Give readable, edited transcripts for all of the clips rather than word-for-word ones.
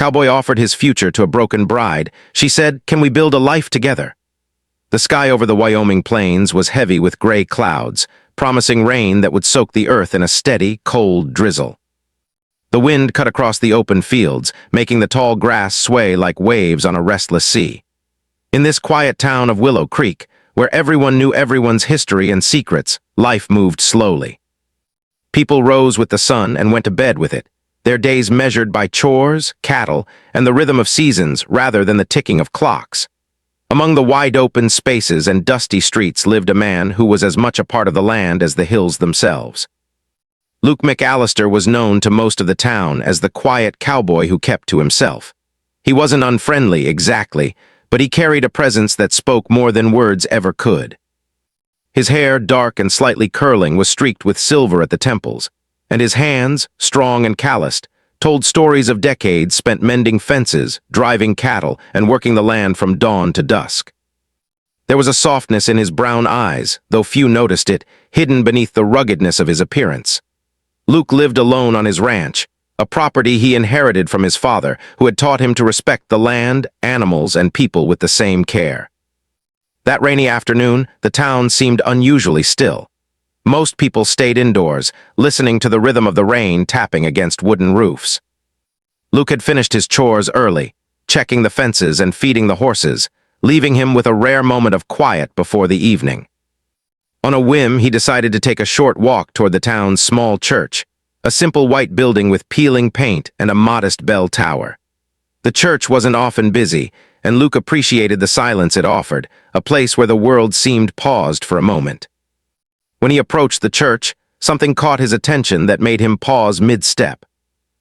Cowboy offered his future to a broken bride. She said, "Can we build a life together?" The sky over the Wyoming plains was heavy with gray clouds, promising rain that would soak the earth in a steady, cold drizzle. The wind cut across the open fields, making the tall grass sway like waves on a restless sea. In this quiet town of Willow Creek, where everyone knew everyone's history and secrets, life moved slowly. People rose with the sun and went to bed with it, their days measured by chores, cattle, and the rhythm of seasons rather than the ticking of clocks. Among the wide-open spaces and dusty streets lived a man who was as much a part of the land as the hills themselves. Luke McAllister was known to most of the town as the quiet cowboy who kept to himself. He wasn't unfriendly, exactly, but he carried a presence that spoke more than words ever could. His hair, dark and slightly curling, was streaked with silver at the temples, and his hands, strong and calloused, told stories of decades spent mending fences, driving cattle, and working the land from dawn to dusk. There was a softness in his brown eyes, though few noticed it, hidden beneath the ruggedness of his appearance. Luke lived alone on his ranch, a property he inherited from his father, who had taught him to respect the land, animals, and people with the same care. That rainy afternoon, the town seemed unusually still. Most people stayed indoors, listening to the rhythm of the rain tapping against wooden roofs. Luke had finished his chores early, checking the fences and feeding the horses, leaving him with a rare moment of quiet before the evening. On a whim, he decided to take a short walk toward the town's small church, a simple white building with peeling paint and a modest bell tower. The church wasn't often busy, and Luke appreciated the silence it offered, a place where the world seemed paused for a moment. When he approached the church, something caught his attention that made him pause mid-step.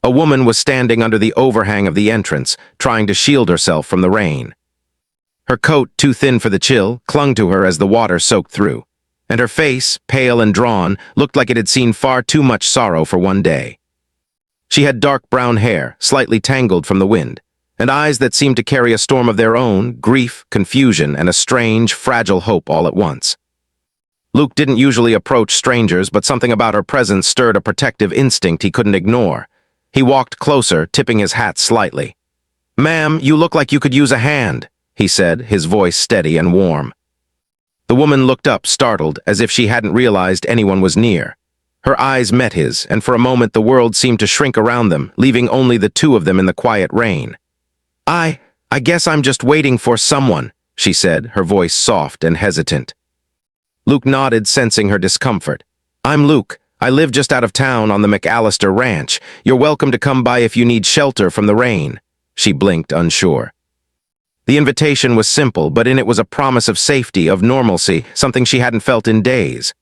A woman was standing under the overhang of the entrance, trying to shield herself from the rain. Her coat, too thin for the chill, clung to her as the water soaked through, and her face, pale and drawn, looked like it had seen far too much sorrow for one day. She had dark brown hair, slightly tangled from the wind, and eyes that seemed to carry a storm of their own, grief, confusion, and a strange, fragile hope all at once. Luke didn't usually approach strangers, but something about her presence stirred a protective instinct he couldn't ignore. He walked closer, tipping his hat slightly. "Ma'am, you look like you could use a hand," he said, his voice steady and warm. The woman looked up, startled, as if she hadn't realized anyone was near. Her eyes met his, and for a moment the world seemed to shrink around them, leaving only the two of them in the quiet rain. I guess I'm just waiting for someone," she said, her voice soft and hesitant. Luke nodded, sensing her discomfort. "I'm Luke. I live just out of town on the McAllister Ranch. You're welcome to come by if you need shelter from the rain." She blinked, unsure. The invitation was simple, but in it was a promise of safety, of normalcy, something she hadn't felt in days.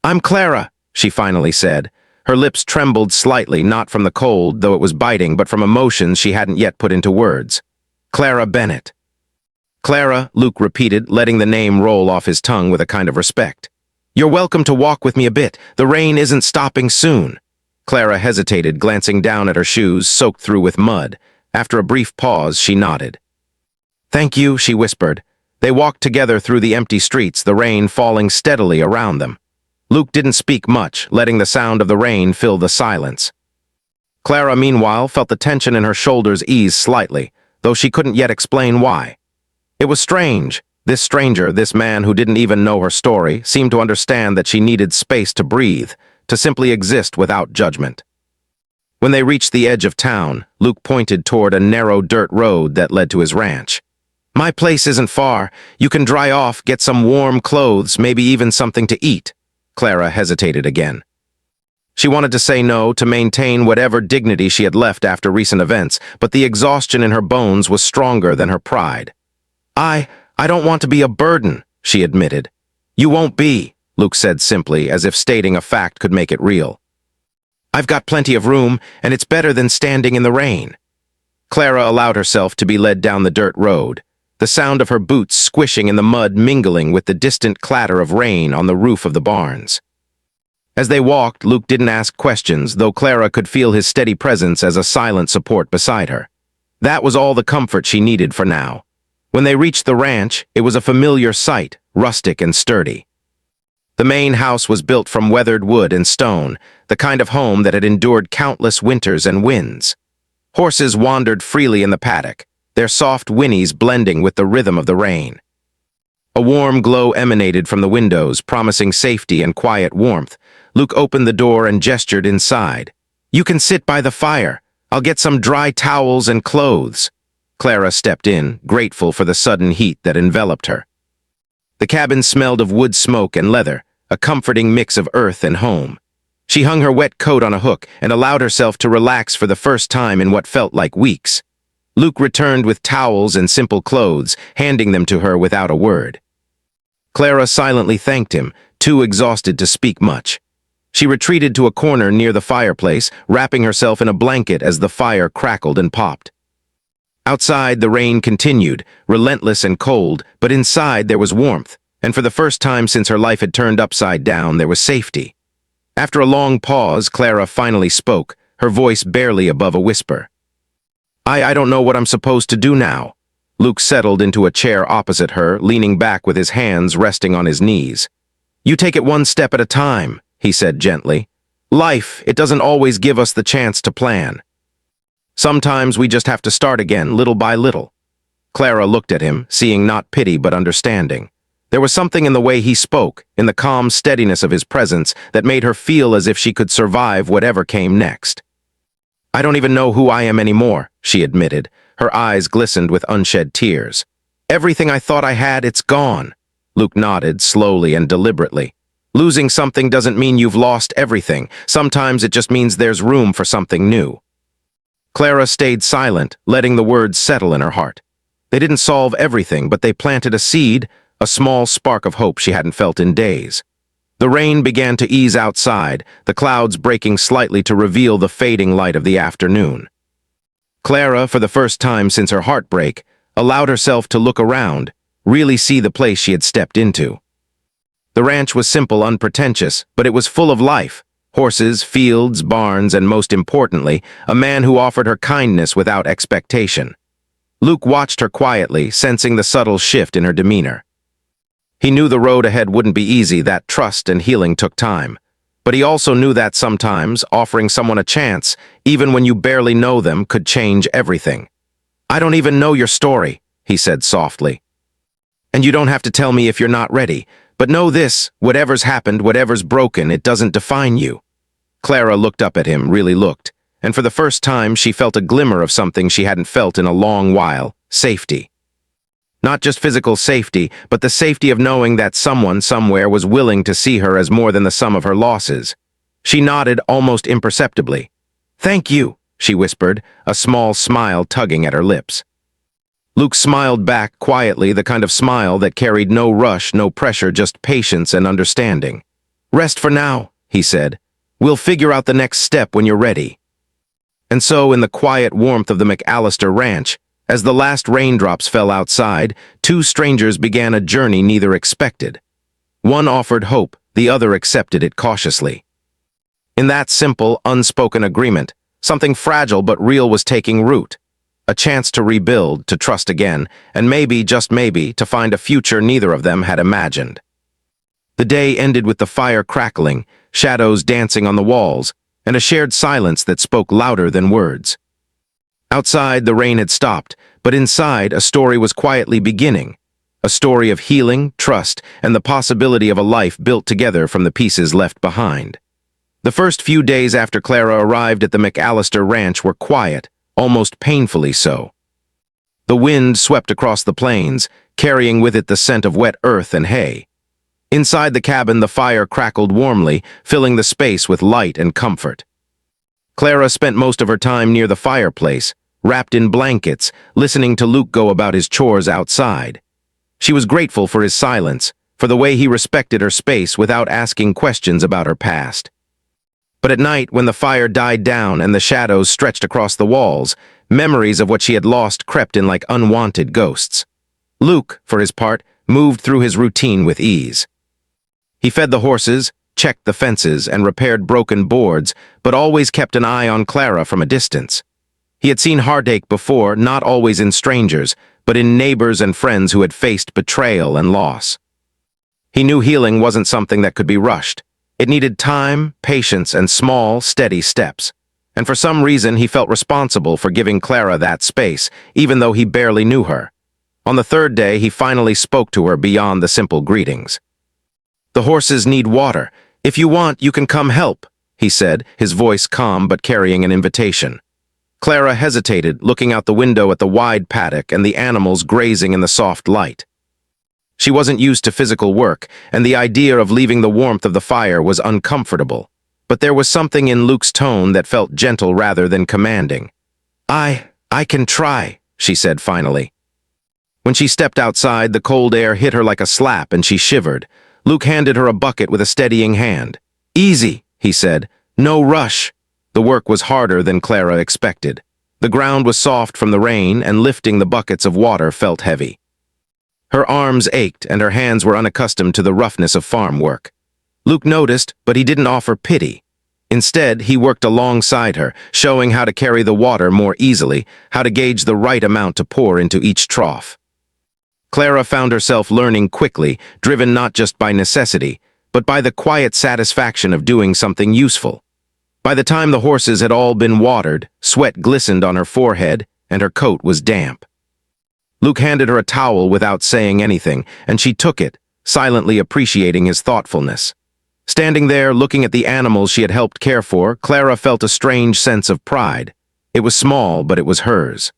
"I'm Clara," she finally said. Her lips trembled slightly, not from the cold, though it was biting, but from emotions she hadn't yet put into words. "Clara Bennett." "Clara," Luke repeated, letting the name roll off his tongue with a kind of respect. "You're welcome to walk with me a bit. The rain isn't stopping soon." Clara hesitated, glancing down at her shoes, soaked through with mud. After a brief pause, she nodded. "Thank you," she whispered. They walked together through the empty streets, the rain falling steadily around them. Luke didn't speak much, letting the sound of the rain fill the silence. Clara, meanwhile, felt the tension in her shoulders ease slightly, though she couldn't yet explain why. It was strange. This stranger, this man who didn't even know her story, seemed to understand that she needed space to breathe, to simply exist without judgment. When they reached the edge of town, Luke pointed toward a narrow dirt road that led to his ranch. "My place isn't far. You can dry off, get some warm clothes, maybe even something to eat." Clara hesitated again. She wanted to say no, to maintain whatever dignity she had left after recent events, but the exhaustion in her bones was stronger than her pride. I don't want to be a burden," she admitted. "You won't be," Luke said simply, as if stating a fact could make it real. "I've got plenty of room, and it's better than standing in the rain." Clara allowed herself to be led down the dirt road, the sound of her boots squishing in the mud mingling with the distant clatter of rain on the roof of the barns. As they walked, Luke didn't ask questions, though Clara could feel his steady presence as a silent support beside her. That was all the comfort she needed for now. When they reached the ranch, it was a familiar sight, rustic and sturdy. The main house was built from weathered wood and stone, the kind of home that had endured countless winters and winds. Horses wandered freely in the paddock, their soft whinnies blending with the rhythm of the rain. A warm glow emanated from the windows, promising safety and quiet warmth. Luke opened the door and gestured inside. "You can sit by the fire. I'll get some dry towels and clothes." Clara stepped in, grateful for the sudden heat that enveloped her. The cabin smelled of wood smoke and leather, a comforting mix of earth and home. She hung her wet coat on a hook and allowed herself to relax for the first time in what felt like weeks. Luke returned with towels and simple clothes, handing them to her without a word. Clara silently thanked him, too exhausted to speak much. She retreated to a corner near the fireplace, wrapping herself in a blanket as the fire crackled and popped. Outside, the rain continued, relentless and cold, but inside there was warmth, and for the first time since her life had turned upside down, there was safety. After a long pause, Clara finally spoke, her voice barely above a whisper. I don't know what I'm supposed to do now." Luke settled into a chair opposite her, leaning back with his hands resting on his knees. "You take it one step at a time," he said gently. "Life, it doesn't always give us the chance to plan. Sometimes we just have to start again, little by little." Clara looked at him, seeing not pity but understanding. There was something in the way he spoke, in the calm steadiness of his presence, that made her feel as if she could survive whatever came next. "I don't even know who I am anymore," she admitted. Her eyes glistened with unshed tears. "Everything I thought I had, it's gone." Luke nodded, slowly and deliberately. "Losing something doesn't mean you've lost everything. Sometimes it just means there's room for something new." Clara stayed silent, letting the words settle in her heart. They didn't solve everything, but they planted a seed, a small spark of hope she hadn't felt in days. The rain began to ease outside, the clouds breaking slightly to reveal the fading light of the afternoon. Clara, for the first time since her heartbreak, allowed herself to look around, really see the place she had stepped into. The ranch was simple, unpretentious, but it was full of life. Horses, fields, barns, and most importantly, a man who offered her kindness without expectation. Luke watched her quietly, sensing the subtle shift in her demeanor. He knew the road ahead wouldn't be easy, that trust and healing took time. But he also knew that sometimes, offering someone a chance, even when you barely know them, could change everything. "I don't even know your story," he said softly. "And you don't have to tell me if you're not ready. But know this, whatever's happened, whatever's broken, it doesn't define you." Clara looked up at him, really looked, and for the first time she felt a glimmer of something she hadn't felt in a long while: safety. Not just physical safety, but the safety of knowing that someone somewhere was willing to see her as more than the sum of her losses. She nodded almost imperceptibly. "Thank you," she whispered, a small smile tugging at her lips. Luke smiled back quietly, the kind of smile that carried no rush, no pressure, just patience and understanding. "Rest for now," he said. "We'll figure out the next step when you're ready." And so, in the quiet warmth of the McAllister Ranch, as the last raindrops fell outside, two strangers began a journey neither expected. One offered hope, the other accepted it cautiously. In that simple, unspoken agreement, something fragile but real was taking root. A chance to rebuild, to trust again, and maybe, just maybe, to find a future neither of them had imagined. The day ended with the fire crackling, shadows dancing on the walls, and a shared silence that spoke louder than words. Outside, the rain had stopped, but inside, a story was quietly beginning. A story of healing, trust, and the possibility of a life built together from the pieces left behind. The first few days after Clara arrived at the McAllister Ranch were quiet, almost painfully so. The wind swept across the plains, carrying with it the scent of wet earth and hay. Inside the cabin, the fire crackled warmly, filling the space with light and comfort. Clara spent most of her time near the fireplace, wrapped in blankets, listening to Luke go about his chores outside. She was grateful for his silence, for the way he respected her space without asking questions about her past. But at night, when the fire died down and the shadows stretched across the walls, memories of what she had lost crept in like unwanted ghosts. Luke, for his part, moved through his routine with ease. He fed the horses, checked the fences, and repaired broken boards, but always kept an eye on Clara from a distance. He had seen heartache before, not always in strangers, but in neighbors and friends who had faced betrayal and loss. He knew healing wasn't something that could be rushed. It needed time, patience, and small, steady steps. And for some reason he felt responsible for giving Clara that space, even though he barely knew her. On the third day, he finally spoke to her beyond the simple greetings. "The horses need water. If you want, you can come help," he said, his voice calm but carrying an invitation. Clara hesitated, looking out the window at the wide paddock and the animals grazing in the soft light. She wasn't used to physical work, and the idea of leaving the warmth of the fire was uncomfortable. But there was something in Luke's tone that felt gentle rather than commanding. I can try," she said finally. When she stepped outside, the cold air hit her like a slap and she shivered. Luke handed her a bucket with a steadying hand. "Easy," he said. "No rush." The work was harder than Clara expected. The ground was soft from the rain, and lifting the buckets of water felt heavy. Her arms ached, and her hands were unaccustomed to the roughness of farm work. Luke noticed, but he didn't offer pity. Instead, he worked alongside her, showing how to carry the water more easily, how to gauge the right amount to pour into each trough. Clara found herself learning quickly, driven not just by necessity, but by the quiet satisfaction of doing something useful. By the time the horses had all been watered, sweat glistened on her forehead, and her coat was damp. Luke handed her a towel without saying anything, and she took it, silently appreciating his thoughtfulness. Standing there, looking at the animals she had helped care for, Clara felt a strange sense of pride. It was small, but it was hers.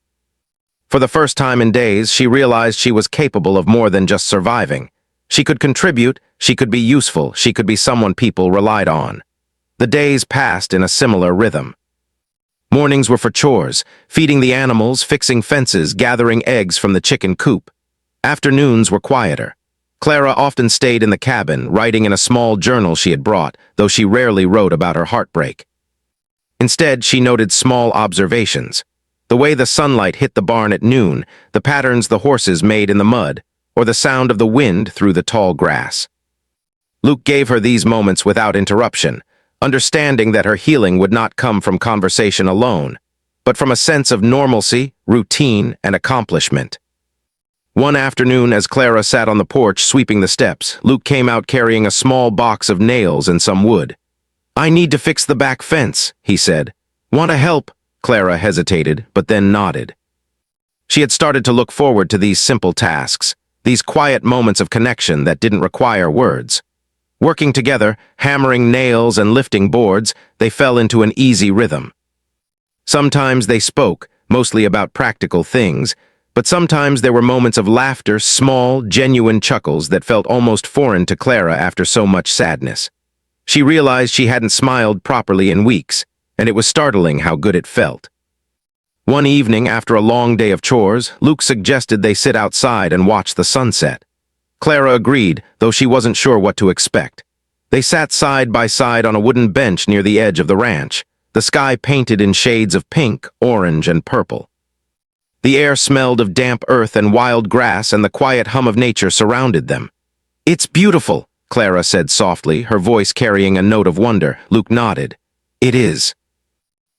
For the first time in days, she realized she was capable of more than just surviving. She could contribute, she could be useful, she could be someone people relied on. The days passed in a similar rhythm. Mornings were for chores, feeding the animals, fixing fences, gathering eggs from the chicken coop. Afternoons were quieter. Clara often stayed in the cabin, writing in a small journal she had brought, though she rarely wrote about her heartbreak. Instead, she noted small observations. The way the sunlight hit the barn at noon, the patterns the horses made in the mud, or the sound of the wind through the tall grass. Luke gave her these moments without interruption, understanding that her healing would not come from conversation alone, but from a sense of normalcy, routine, and accomplishment. One afternoon, as Clara sat on the porch sweeping the steps, Luke came out carrying a small box of nails and some wood. "I need to fix the back fence," he said. "Want to help?" Clara hesitated, but then nodded. She had started to look forward to these simple tasks, these quiet moments of connection that didn't require words. Working together, hammering nails and lifting boards, they fell into an easy rhythm. Sometimes they spoke, mostly about practical things, but sometimes there were moments of laughter, small, genuine chuckles that felt almost foreign to Clara after so much sadness. She realized she hadn't smiled properly in weeks, and it was startling how good it felt. One evening, after a long day of chores, Luke suggested they sit outside and watch the sunset. Clara agreed, though she wasn't sure what to expect. They sat side by side on a wooden bench near the edge of the ranch, the sky painted in shades of pink, orange, and purple. The air smelled of damp earth and wild grass, and the quiet hum of nature surrounded them. "It's beautiful," Clara said softly, her voice carrying a note of wonder. Luke nodded. "It is.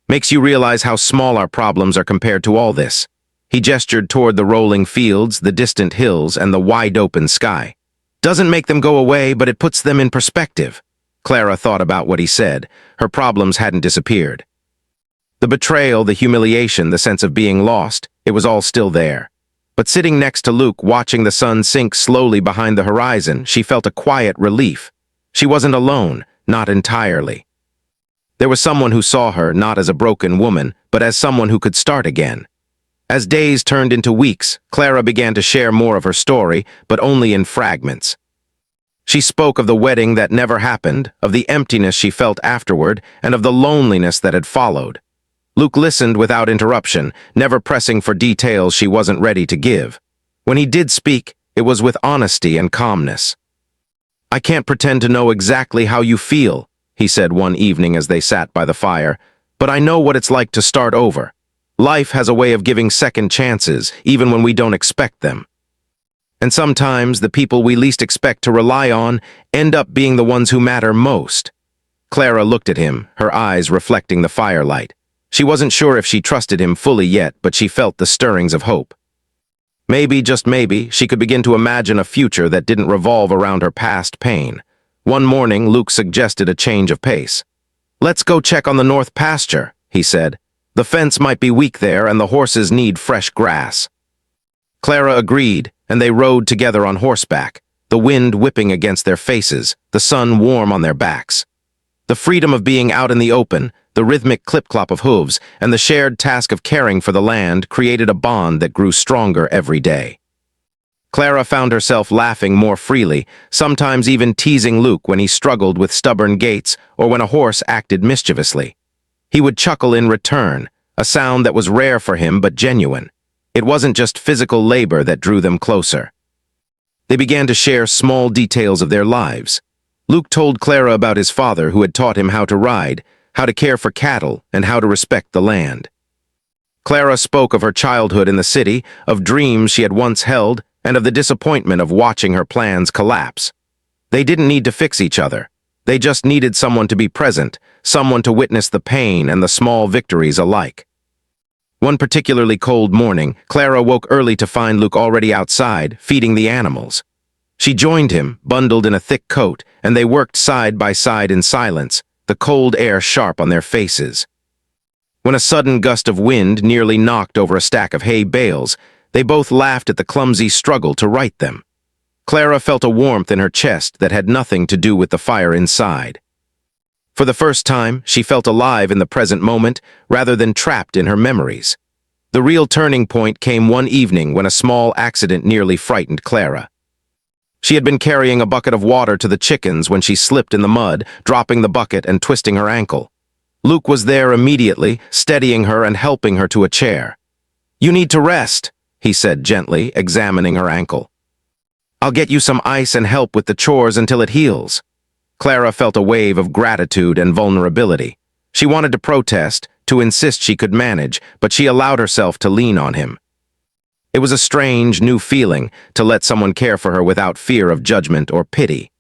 Makes you realize how small our problems are compared to all this." He gestured toward the rolling fields, the distant hills, and the wide-open sky. "Doesn't make them go away, but it puts them in perspective." Clara thought about what he said. Her problems hadn't disappeared. The betrayal, the humiliation, the sense of being lost, it was all still there. But sitting next to Luke, watching the sun sink slowly behind the horizon, she felt a quiet relief. She wasn't alone, not entirely. There was someone who saw her not as a broken woman, but as someone who could start again. As days turned into weeks, Clara began to share more of her story, but only in fragments. She spoke of the wedding that never happened, of the emptiness she felt afterward, and of the loneliness that had followed. Luke listened without interruption, never pressing for details she wasn't ready to give. When he did speak, it was with honesty and calmness. "I can't pretend to know exactly how you feel," he said one evening as they sat by the fire, "but I know what it's like to start over. Life has a way of giving second chances, even when we don't expect them. And sometimes the people we least expect to rely on end up being the ones who matter most." Clara looked at him, her eyes reflecting the firelight. She wasn't sure if she trusted him fully yet, but she felt the stirrings of hope. Maybe, just maybe, she could begin to imagine a future that didn't revolve around her past pain. One morning, Luke suggested a change of pace. "Let's go check on the north pasture," he said. "The fence might be weak there, and the horses need fresh grass." Clara agreed, and they rode together on horseback, the wind whipping against their faces, the sun warm on their backs. The freedom of being out in the open, the rhythmic clip-clop of hooves, and the shared task of caring for the land created a bond that grew stronger every day. Clara found herself laughing more freely, sometimes even teasing Luke when he struggled with stubborn gaits or when a horse acted mischievously. He would chuckle in return, a sound that was rare for him but genuine. It wasn't just physical labor that drew them closer. They began to share small details of their lives. Luke told Clara about his father who had taught him how to ride, how to care for cattle, and how to respect the land. Clara spoke of her childhood in the city, of dreams she had once held, and of the disappointment of watching her plans collapse. They didn't need to fix each other. They just needed someone to be present, someone to witness the pain and the small victories alike. One particularly cold morning, Clara woke early to find Luke already outside, feeding the animals. She joined him, bundled in a thick coat, and they worked side by side in silence, the cold air sharp on their faces. When a sudden gust of wind nearly knocked over a stack of hay bales, they both laughed at the clumsy struggle to right them. Clara felt a warmth in her chest that had nothing to do with the fire inside. For the first time, she felt alive in the present moment rather than trapped in her memories. The real turning point came one evening when a small accident nearly frightened Clara. She had been carrying a bucket of water to the chickens when she slipped in the mud, dropping the bucket and twisting her ankle. Luke was there immediately, steadying her and helping her to a chair. "You need to rest," he said gently, examining her ankle. "I'll get you some ice and help with the chores until it heals." Clara felt a wave of gratitude and vulnerability. She wanted to protest, to insist she could manage, but she allowed herself to lean on him. It was a strange, new feeling to let someone care for her without fear of judgment or pity.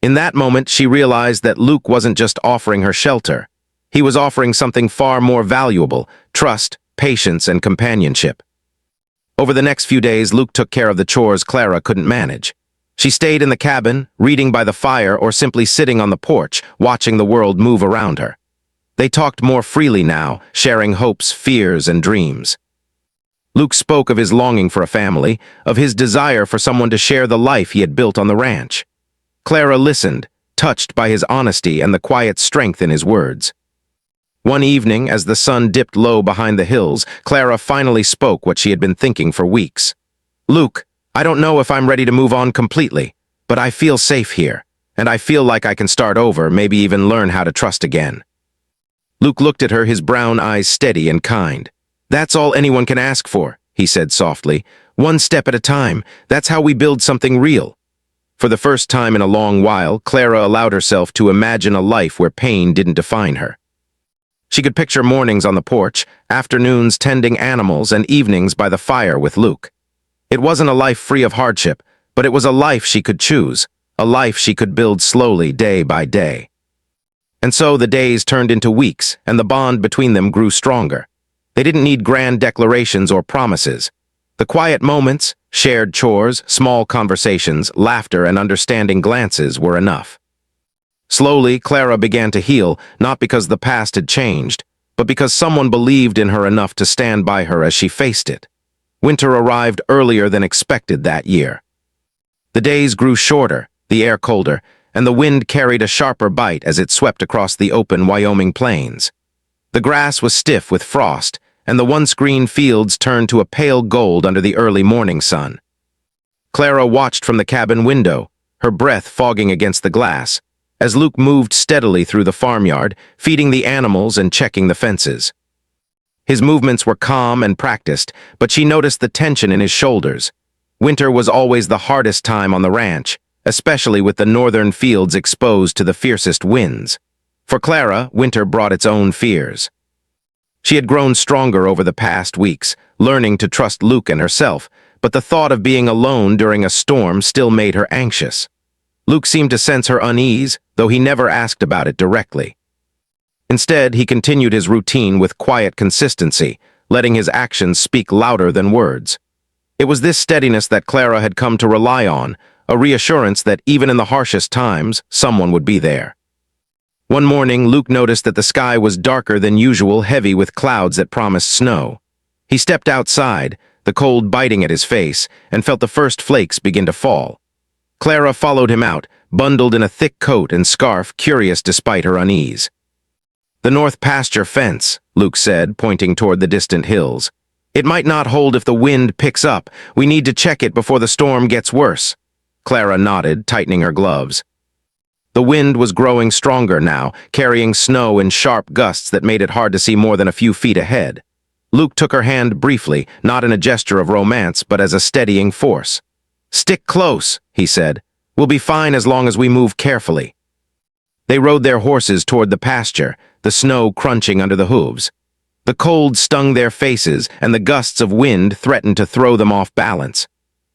In that moment, she realized that Luke wasn't just offering her shelter. He was offering something far more valuable: trust, patience, and companionship. Over the next few days, Luke took care of the chores Clara couldn't manage. She stayed in the cabin, reading by the fire or simply sitting on the porch, watching the world move around her. They talked more freely now, sharing hopes, fears, and dreams. Luke spoke of his longing for a family, of his desire for someone to share the life he had built on the ranch. Clara listened, touched by his honesty and the quiet strength in his words. One evening, as the sun dipped low behind the hills, Clara finally spoke what she had been thinking for weeks. "Luke, I don't know if I'm ready to move on completely, but I feel safe here, and I feel like I can start over, maybe even learn how to trust again." Luke looked at her, his brown eyes steady and kind. "That's all anyone can ask for," he said softly. "One step at a time. That's how we build something real." For the first time in a long while, Clara allowed herself to imagine a life where pain didn't define her. She could picture mornings on the porch, afternoons tending animals, and evenings by the fire with Luke. It wasn't a life free of hardship, but it was a life she could choose, a life she could build slowly day by day. And so the days turned into weeks, and the bond between them grew stronger. They didn't need grand declarations or promises. The quiet moments, shared chores, small conversations, laughter, and understanding glances were enough. Slowly, Clara began to heal, not because the past had changed, but because someone believed in her enough to stand by her as she faced it. Winter arrived earlier than expected that year. The days grew shorter, the air colder, and the wind carried a sharper bite as it swept across the open Wyoming plains. The grass was stiff with frost, and the once green fields turned to a pale gold under the early morning sun. Clara watched from the cabin window, her breath fogging against the glass, as Luke moved steadily through the farmyard, feeding the animals and checking the fences. His movements were calm and practiced, but she noticed the tension in his shoulders. Winter was always the hardest time on the ranch, especially with the northern fields exposed to the fiercest winds. For Clara, winter brought its own fears. She had grown stronger over the past weeks, learning to trust Luke and herself, but the thought of being alone during a storm still made her anxious. Luke seemed to sense her unease, though he never asked about it directly. Instead, he continued his routine with quiet consistency, letting his actions speak louder than words. It was this steadiness that Clara had come to rely on, a reassurance that even in the harshest times, someone would be there. One morning, Luke noticed that the sky was darker than usual, heavy with clouds that promised snow. He stepped outside, the cold biting at his face, and felt the first flakes begin to fall. Clara followed him out, bundled in a thick coat and scarf, curious despite her unease. "The north pasture fence," Luke said, pointing toward the distant hills. "It might not hold if the wind picks up. We need to check it before the storm gets worse." Clara nodded, tightening her gloves. The wind was growing stronger now, carrying snow in sharp gusts that made it hard to see more than a few feet ahead. Luke took her hand briefly, not in a gesture of romance, but as a steadying force. "Stick close," he said. "We'll be fine as long as we move carefully." They rode their horses toward the pasture, the snow crunching under the hooves. The cold stung their faces, and the gusts of wind threatened to throw them off balance.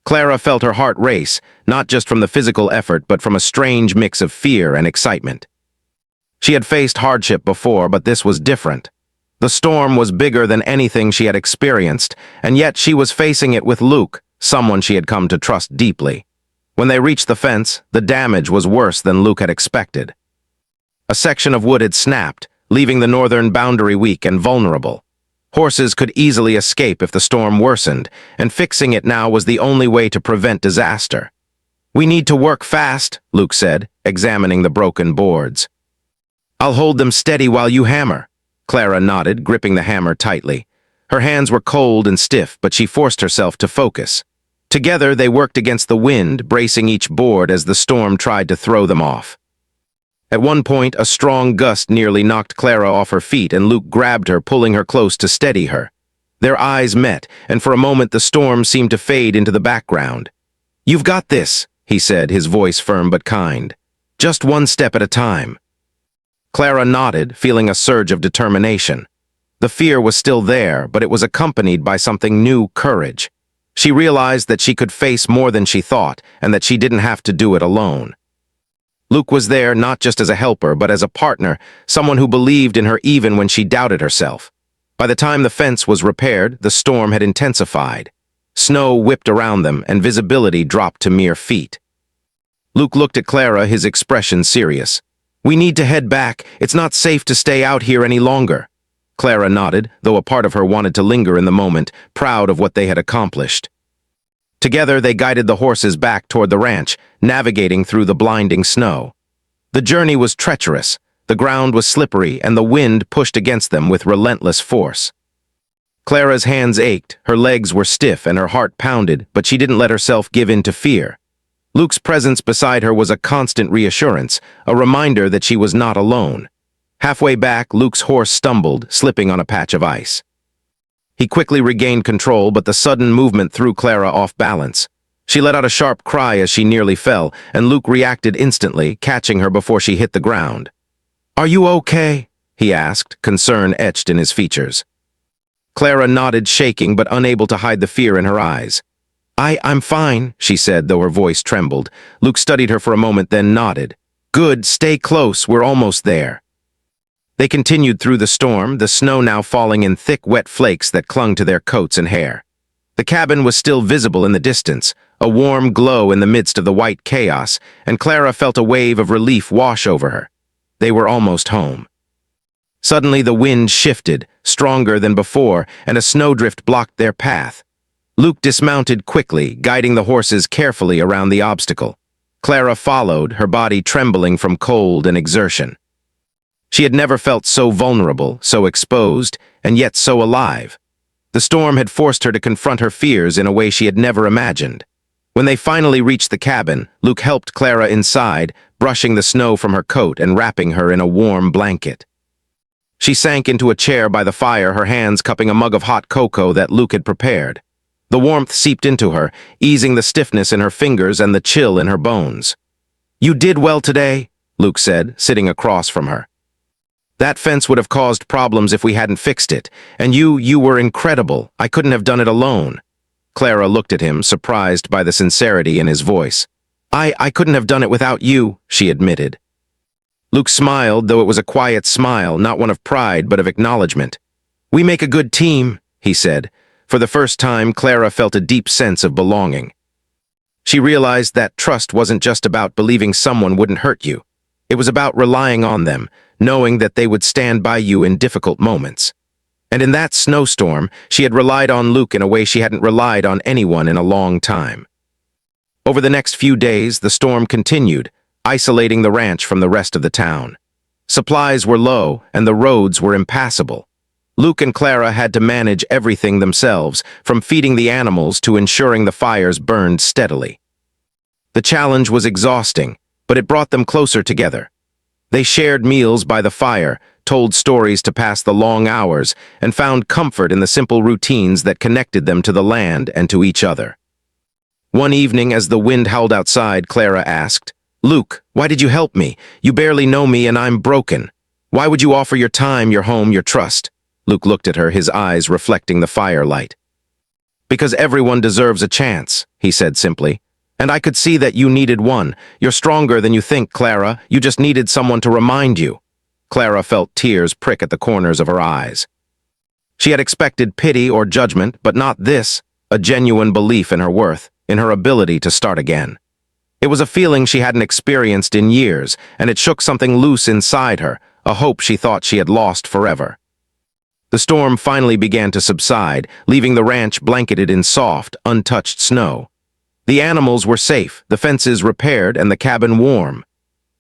Clara felt her heart race, not just from the physical effort, but from a strange mix of fear and excitement. She had faced hardship before, but this was different. The storm was bigger than anything she had experienced, and yet she was facing it with Luke, someone she had come to trust deeply. When they reached the fence, the damage was worse than Luke had expected. A section of wood had snapped, leaving the northern boundary weak and vulnerable. Horses could easily escape if the storm worsened, and fixing it now was the only way to prevent disaster. "We need to work fast," Luke said, examining the broken boards. "I'll hold them steady while you hammer." Clara nodded, gripping the hammer tightly. Her hands were cold and stiff, but she forced herself to focus. Together they worked against the wind, bracing each board as the storm tried to throw them off. At one point, a strong gust nearly knocked Clara off her feet, and Luke grabbed her, pulling her close to steady her. Their eyes met, and for a moment the storm seemed to fade into the background. "You've got this," he said, his voice firm but kind. "Just one step at a time." Clara nodded, feeling a surge of determination. The fear was still there, but it was accompanied by something new: courage. She realized that she could face more than she thought, and that she didn't have to do it alone. Luke was there not just as a helper, but as a partner, someone who believed in her even when she doubted herself. By the time the fence was repaired, the storm had intensified. Snow whipped around them, and visibility dropped to mere feet. Luke looked at Clara, his expression serious. "We need to head back. It's not safe to stay out here any longer." Clara nodded, though a part of her wanted to linger in the moment, proud of what they had accomplished. Together they guided the horses back toward the ranch, navigating through the blinding snow. The journey was treacherous, the ground was slippery, and the wind pushed against them with relentless force. Clara's hands ached, her legs were stiff, and her heart pounded, but she didn't let herself give in to fear. Luke's presence beside her was a constant reassurance, a reminder that she was not alone. Halfway back, Luke's horse stumbled, slipping on a patch of ice. He quickly regained control, but the sudden movement threw Clara off balance. She let out a sharp cry as she nearly fell, and Luke reacted instantly, catching her before she hit the ground. "Are you okay?" he asked, concern etched in his features. Clara nodded, shaking but unable to hide the fear in her eyes. I'm fine," she said, though her voice trembled. Luke studied her for a moment, then nodded. "Good, stay close, we're almost there." They continued through the storm, the snow now falling in thick, wet flakes that clung to their coats and hair. The cabin was still visible in the distance, a warm glow in the midst of the white chaos, and Clara felt a wave of relief wash over her. They were almost home. Suddenly the wind shifted, stronger than before, and a snowdrift blocked their path. Luke dismounted quickly, guiding the horses carefully around the obstacle. Clara followed, her body trembling from cold and exertion. She had never felt so vulnerable, so exposed, and yet so alive. The storm had forced her to confront her fears in a way she had never imagined. When they finally reached the cabin, Luke helped Clara inside, brushing the snow from her coat and wrapping her in a warm blanket. She sank into a chair by the fire, her hands cupping a mug of hot cocoa that Luke had prepared. The warmth seeped into her, easing the stiffness in her fingers and the chill in her bones. "You did well today," Luke said, sitting across from her. "That fence would have caused problems if we hadn't fixed it, and you were incredible. I couldn't have done it alone." Clara looked at him, surprised by the sincerity in his voice. I couldn't have done it without you," she admitted. Luke smiled, though it was a quiet smile, not one of pride but of acknowledgement. "We make a good team," he said. For the first time, Clara felt a deep sense of belonging. She realized that trust wasn't just about believing someone wouldn't hurt you. It was about relying on them, knowing that they would stand by you in difficult moments. And in that snowstorm, she had relied on Luke in a way she hadn't relied on anyone in a long time. Over the next few days, the storm continued, isolating the ranch from the rest of the town. Supplies were low, and the roads were impassable. Luke and Clara had to manage everything themselves, from feeding the animals to ensuring the fires burned steadily. The challenge was exhausting, but it brought them closer together. They shared meals by the fire, told stories to pass the long hours, and found comfort in the simple routines that connected them to the land and to each other. One evening, as the wind howled outside, Clara asked, "Luke, why did you help me? You barely know me and I'm broken. Why would you offer your time, your home, your trust?" Luke looked at her, his eyes reflecting the firelight. "Because everyone deserves a chance," he said simply. "And I could see that you needed one. You're stronger than you think, Clara. You just needed someone to remind you." Clara felt tears prick at the corners of her eyes. She had expected pity or judgment, but not this, a genuine belief in her worth, in her ability to start again. It was a feeling she hadn't experienced in years, and it shook something loose inside her, a hope she thought she had lost forever. The storm finally began to subside, leaving the ranch blanketed in soft, untouched snow. The animals were safe, the fences repaired, and the cabin warm.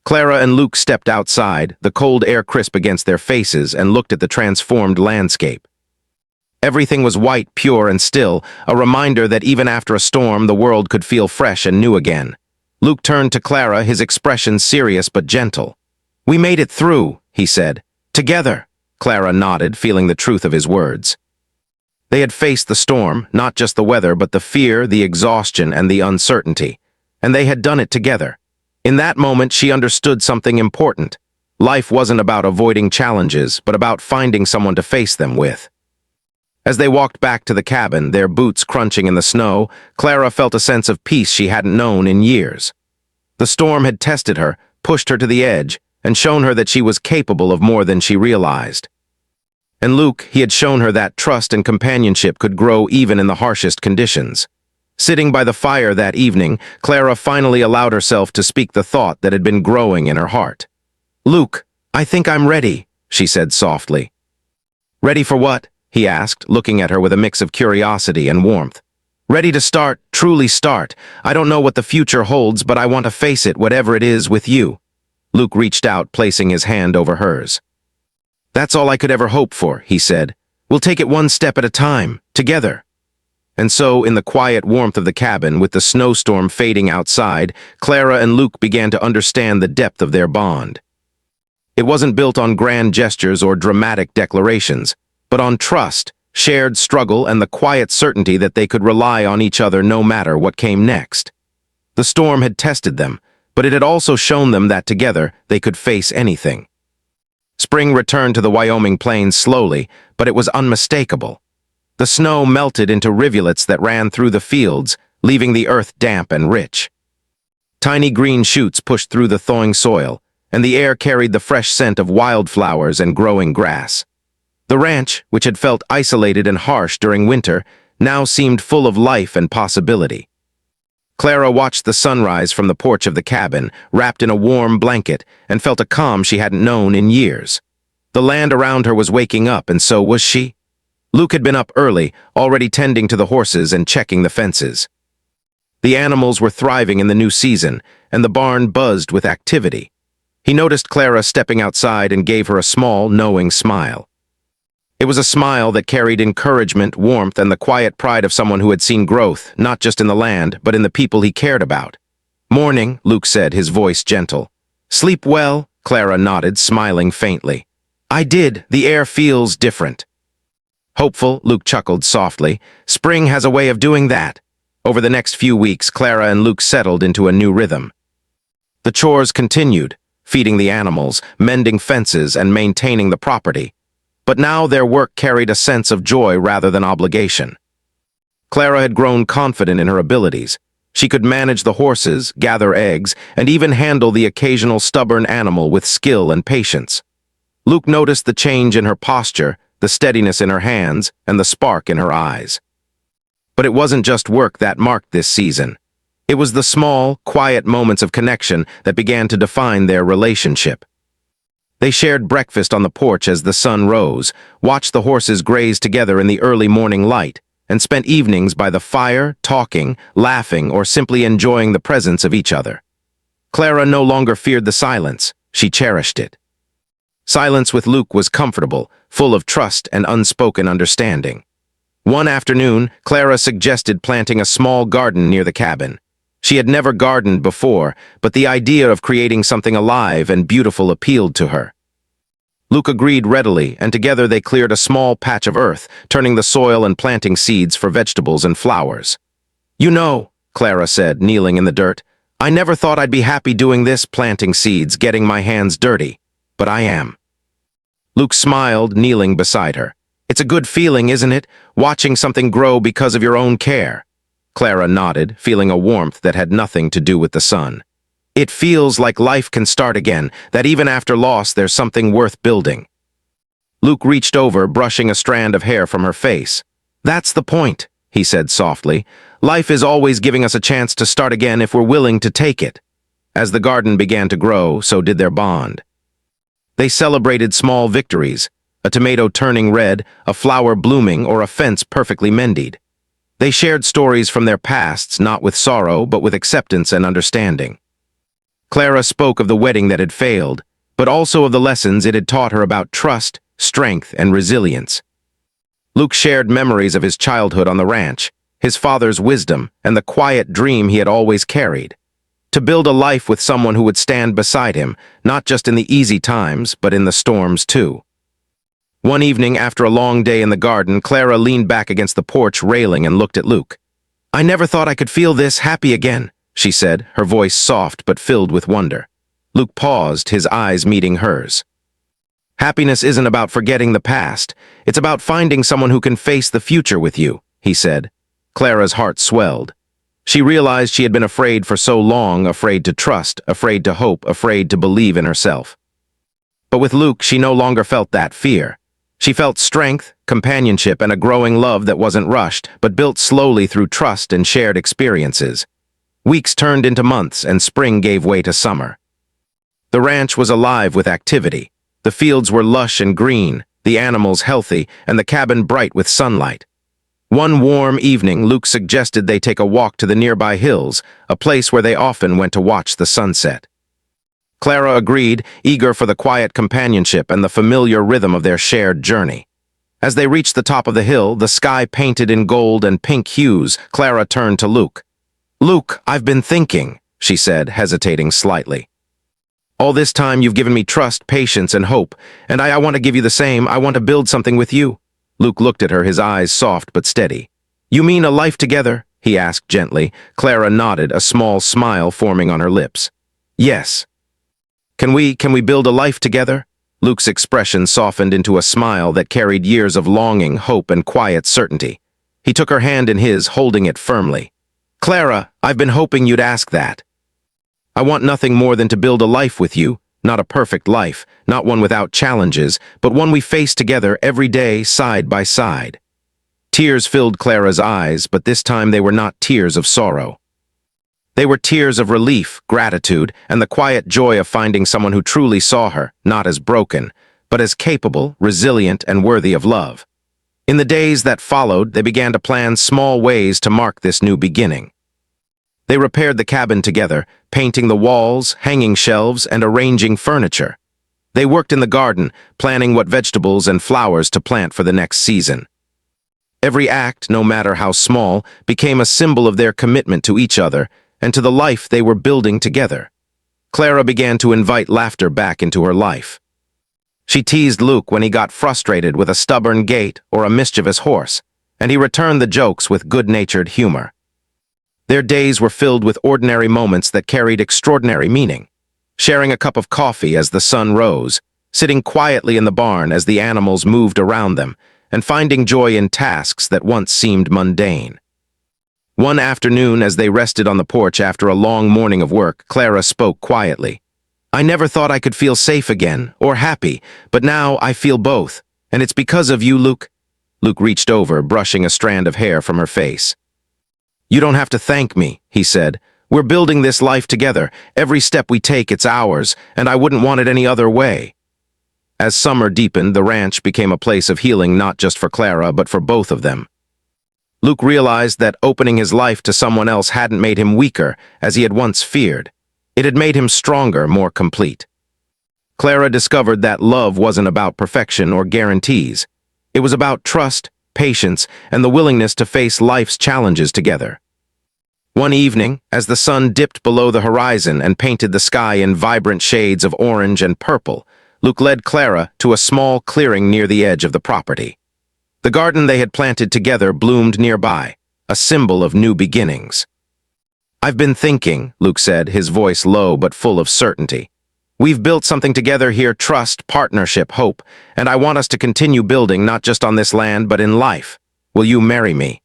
Clara and Luke stepped outside, the cold air crisp against their faces, and looked at the transformed landscape. Everything was white, pure, and still, a reminder that even after a storm, the world could feel fresh and new again. Luke turned to Clara, his expression serious but gentle. "We made it through," he said. "Together." Clara nodded, feeling the truth of his words. They had faced the storm, not just the weather, but the fear, the exhaustion, and the uncertainty. And they had done it together. In that moment, she understood something important. Life wasn't about avoiding challenges, but about finding someone to face them with. As they walked back to the cabin, their boots crunching in the snow, Clara felt a sense of peace she hadn't known in years. The storm had tested her, pushed her to the edge, and shown her that she was capable of more than she realized. And Luke, he had shown her that trust and companionship could grow even in the harshest conditions. Sitting by the fire that evening, Clara finally allowed herself to speak the thought that had been growing in her heart. "Luke, I think I'm ready," she said softly. "Ready for what?" he asked, looking at her with a mix of curiosity and warmth. "Ready to start, truly start. I don't know what the future holds, but I want to face it, whatever it is, with you." Luke reached out, placing his hand over hers. "That's all I could ever hope for," he said. "We'll take it one step at a time, together." And so, in the quiet warmth of the cabin, with the snowstorm fading outside, Clara and Luke began to understand the depth of their bond. It wasn't built on grand gestures or dramatic declarations, but on trust, shared struggle, and the quiet certainty that they could rely on each other no matter what came next. The storm had tested them, but it had also shown them that together they could face anything. Spring returned to the Wyoming plains slowly, but it was unmistakable. The snow melted into rivulets that ran through the fields, leaving the earth damp and rich. Tiny green shoots pushed through the thawing soil, and the air carried the fresh scent of wildflowers and growing grass. The ranch, which had felt isolated and harsh during winter, now seemed full of life and possibility. Clara watched the sunrise from the porch of the cabin, wrapped in a warm blanket, and felt a calm she hadn't known in years. The land around her was waking up, and so was she. Luke had been up early, already tending to the horses and checking the fences. The animals were thriving in the new season, and the barn buzzed with activity. He noticed Clara stepping outside and gave her a small, knowing smile. It was a smile that carried encouragement, warmth, and the quiet pride of someone who had seen growth, not just in the land, but in the people he cared about. "Morning," Luke said, his voice gentle. "Sleep well?" Clara nodded, smiling faintly. "I did. The air feels different." "Hopeful," Luke chuckled softly. "Spring has a way of doing that." Over the next few weeks, Clara and Luke settled into a new rhythm. The chores continued, feeding the animals, mending fences, and maintaining the property. But now their work carried a sense of joy rather than obligation. Clara had grown confident in her abilities. She could manage the horses, gather eggs, and even handle the occasional stubborn animal with skill and patience. Luke noticed the change in her posture, the steadiness in her hands, and the spark in her eyes. But it wasn't just work that marked this season. It was the small, quiet moments of connection that began to define their relationship. They shared breakfast on the porch as the sun rose, watched the horses graze together in the early morning light, and spent evenings by the fire, talking, laughing, or simply enjoying the presence of each other. Clara no longer feared the silence, she cherished it. Silence with Luke was comfortable, full of trust and unspoken understanding. One afternoon, Clara suggested planting a small garden near the cabin. She had never gardened before, but the idea of creating something alive and beautiful appealed to her. Luke agreed readily, and together they cleared a small patch of earth, turning the soil and planting seeds for vegetables and flowers. "You know," Clara said, kneeling in the dirt, "I never thought I'd be happy doing this, planting seeds, getting my hands dirty. But I am." Luke smiled, kneeling beside her. "It's a good feeling, isn't it, watching something grow because of your own care?" Clara nodded, feeling a warmth that had nothing to do with the sun. "It feels like life can start again, that even after loss there's something worth building." Luke reached over, brushing a strand of hair from her face. "That's the point," he said softly. "Life is always giving us a chance to start again if we're willing to take it." As the garden began to grow, so did their bond. They celebrated small victories, a tomato turning red, a flower blooming, or a fence perfectly mended. They shared stories from their pasts, not with sorrow, but with acceptance and understanding. Clara spoke of the wedding that had failed, but also of the lessons it had taught her about trust, strength, and resilience. Luke shared memories of his childhood on the ranch, his father's wisdom, and the quiet dream he had always carried. To build a life with someone who would stand beside him, not just in the easy times, but in the storms too. One evening, after a long day in the garden, Clara leaned back against the porch railing and looked at Luke. "I never thought I could feel this happy again," she said, her voice soft but filled with wonder. Luke paused, his eyes meeting hers. "Happiness isn't about forgetting the past. It's about finding someone who can face the future with you," he said. Clara's heart swelled. She realized she had been afraid for so long, afraid to trust, afraid to hope, afraid to believe in herself. But with Luke, she no longer felt that fear. She felt strength, companionship, and a growing love that wasn't rushed, but built slowly through trust and shared experiences. Weeks turned into months, and spring gave way to summer. The ranch was alive with activity. The fields were lush and green, the animals healthy, and the cabin bright with sunlight. One warm evening, Luke suggested they take a walk to the nearby hills, a place where they often went to watch the sunset. Clara agreed, eager for the quiet companionship and the familiar rhythm of their shared journey. As they reached the top of the hill, the sky painted in gold and pink hues, Clara turned to Luke. "Luke, I've been thinking," she said, hesitating slightly. "All this time you've given me trust, patience, and hope, and I want to give you the same. I want to build something with you." Luke looked at her, his eyes soft but steady. "You mean a life together?" he asked gently. Clara nodded, a small smile forming on her lips. "Yes." Can we build a life together?" Luke's expression softened into a smile that carried years of longing, hope, and quiet certainty. He took her hand in his, holding it firmly. "Clara, I've been hoping you'd ask that. I want nothing more than to build a life with you, not a perfect life, not one without challenges, but one we face together every day, side by side." Tears filled Clara's eyes, but this time they were not tears of sorrow. They were tears of relief, gratitude, and the quiet joy of finding someone who truly saw her, not as broken, but as capable, resilient, and worthy of love. In the days that followed, they began to plan small ways to mark this new beginning. They repaired the cabin together, painting the walls, hanging shelves, and arranging furniture. They worked in the garden, planning what vegetables and flowers to plant for the next season. Every act, no matter how small, became a symbol of their commitment to each other and to the life they were building together. Clara began to invite laughter back into her life. She teased Luke when he got frustrated with a stubborn gait or a mischievous horse, and he returned the jokes with good-natured humor. Their days were filled with ordinary moments that carried extraordinary meaning. Sharing a cup of coffee as the sun rose, sitting quietly in the barn as the animals moved around them, and finding joy in tasks that once seemed mundane. One afternoon, as they rested on the porch after a long morning of work, Clara spoke quietly. "I never thought I could feel safe again, or happy, but now I feel both, and it's because of you, Luke." Luke reached over, brushing a strand of hair from her face. "You don't have to thank me," he said. "We're building this life together. Every step we take, it's ours, and I wouldn't want it any other way." As summer deepened, the ranch became a place of healing not just for Clara, but for both of them. Luke realized that opening his life to someone else hadn't made him weaker, as he had once feared. It had made him stronger, more complete. Clara discovered that love wasn't about perfection or guarantees. It was about trust, patience, and the willingness to face life's challenges together. One evening, as the sun dipped below the horizon and painted the sky in vibrant shades of orange and purple, Luke led Clara to a small clearing near the edge of the property. The garden they had planted together bloomed nearby, a symbol of new beginnings. "I've been thinking," Luke said, his voice low but full of certainty. "We've built something together here, trust, partnership, hope, and I want us to continue building not just on this land but in life. Will you marry me?"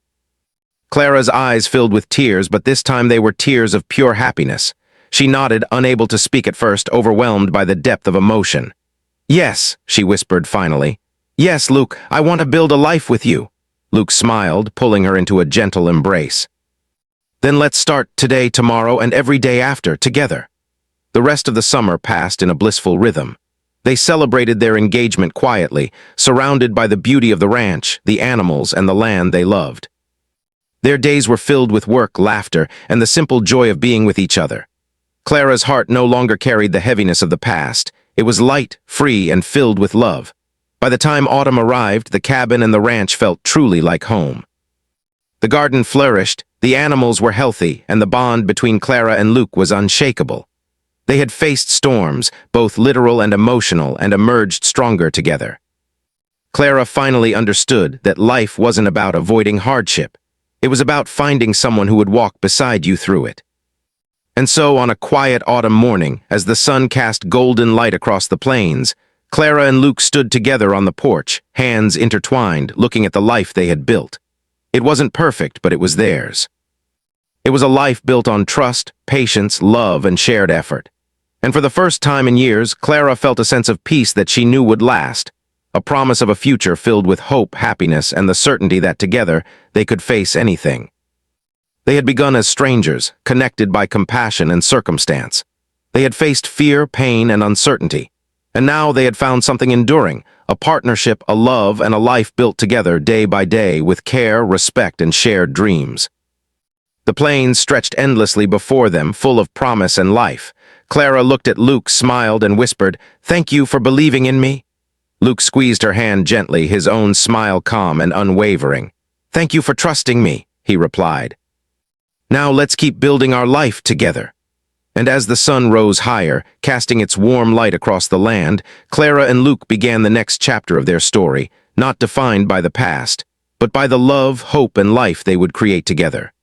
Clara's eyes filled with tears, but this time they were tears of pure happiness. She nodded, unable to speak at first, overwhelmed by the depth of emotion. "Yes," she whispered finally. "Yes, Luke, I want to build a life with you." Luke smiled, pulling her into a gentle embrace. "Then let's start today, tomorrow, and every day after, together." The rest of the summer passed in a blissful rhythm. They celebrated their engagement quietly, surrounded by the beauty of the ranch, the animals, and the land they loved. Their days were filled with work, laughter, and the simple joy of being with each other. Clara's heart no longer carried the heaviness of the past. It was light, free, and filled with love. By the time autumn arrived, the cabin and the ranch felt truly like home. The garden flourished, the animals were healthy, and the bond between Clara and Luke was unshakable. They had faced storms, both literal and emotional, and emerged stronger together. Clara finally understood that life wasn't about avoiding hardship. It was about finding someone who would walk beside you through it. And so, on a quiet autumn morning, as the sun cast golden light across the plains, Clara and Luke stood together on the porch, hands intertwined, looking at the life they had built. It wasn't perfect, but it was theirs. It was a life built on trust, patience, love, and shared effort. And for the first time in years, Clara felt a sense of peace that she knew would last, a promise of a future filled with hope, happiness, and the certainty that together they could face anything. They had begun as strangers, connected by compassion and circumstance. They had faced fear, pain, and uncertainty. And now they had found something enduring, a partnership, a love, and a life built together day by day with care, respect, and shared dreams. The plains stretched endlessly before them, full of promise and life. Clara looked at Luke, smiled, and whispered, "Thank you for believing in me." Luke squeezed her hand gently, his own smile calm and unwavering. "Thank you for trusting me," he replied. "Now let's keep building our life together." And as the sun rose higher, casting its warm light across the land, Clara and Luke began the next chapter of their story, not defined by the past, but by the love, hope, and life they would create together.